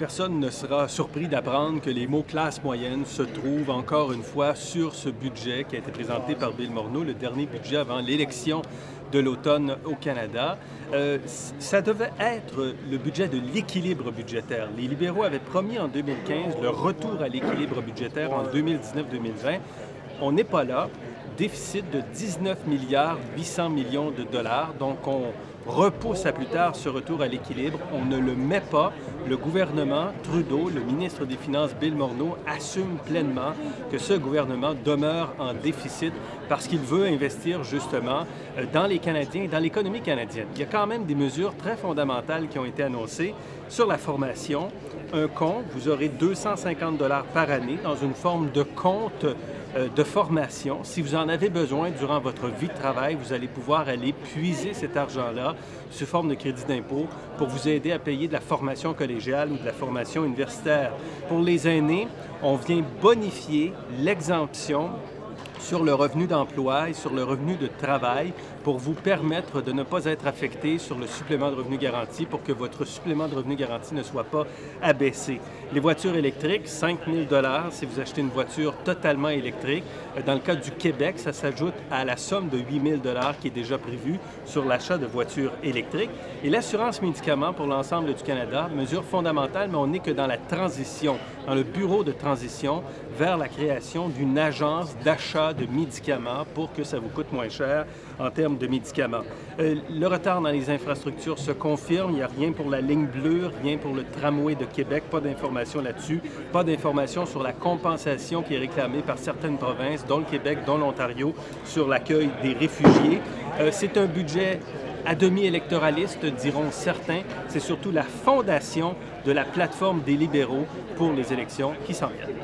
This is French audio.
Personne ne sera surpris d'apprendre que les mots classe moyenne se trouvent encore une fois sur ce budget qui a été présenté par Bill Morneau, le dernier budget avant l'élection de l'automne au Canada. Ça devait être le budget de l'équilibre budgétaire. Les libéraux avaient promis en 2015 le retour à l'équilibre budgétaire en 2019-2020. On n'est pas là. Déficit de 19 milliards 800 millions de dollars. Donc, on repousse à plus tard ce retour à l'équilibre. On ne le met pas. Le gouvernement Trudeau, le ministre des Finances Bill Morneau, assume pleinement que ce gouvernement demeure en déficit parce qu'il veut investir justement dans les Canadiens et dans l'économie canadienne. Il y a quand même des mesures très fondamentales qui ont été annoncées sur la formation. Un compte, vous aurez 250 $ par année dans une forme de compte de formation. Si vous en avez besoin durant votre vie de travail, vous allez pouvoir aller puiser cet argent-là sous forme de crédit d'impôt pour vous aider à payer de la formation collégiale ou de la formation universitaire. Pour les aînés, on vient bonifier l'exemption sur le revenu d'emploi et sur le revenu de travail pour vous permettre de ne pas être affecté sur le supplément de revenu garanti pour que votre supplément de revenu garanti ne soit pas abaissé. Les voitures électriques, 5 000 $ si vous achetez une voiture totalement électrique. Dans le cas du Québec, ça s'ajoute à la somme de 8 000 $ qui est déjà prévue sur l'achat de voitures électriques. Et l'assurance médicaments pour l'ensemble du Canada, mesure fondamentale, mais on n'est que dans la transition, dans le bureau de transition vers la création d'une agence d'achat de médicaments pour que ça vous coûte moins cher en termes de médicaments. Le retard dans les infrastructures se confirme. Il n'y a rien pour la ligne bleue, rien pour le tramway de Québec, pas d'informations là-dessus, pas d'informations sur la compensation qui est réclamée par certaines provinces, dont le Québec, dont l'Ontario, sur l'accueil des réfugiés. C'est un budget à demi électoraliste, diront certains. C'est surtout la fondation de la plateforme des libéraux pour les élections qui s'en viennent.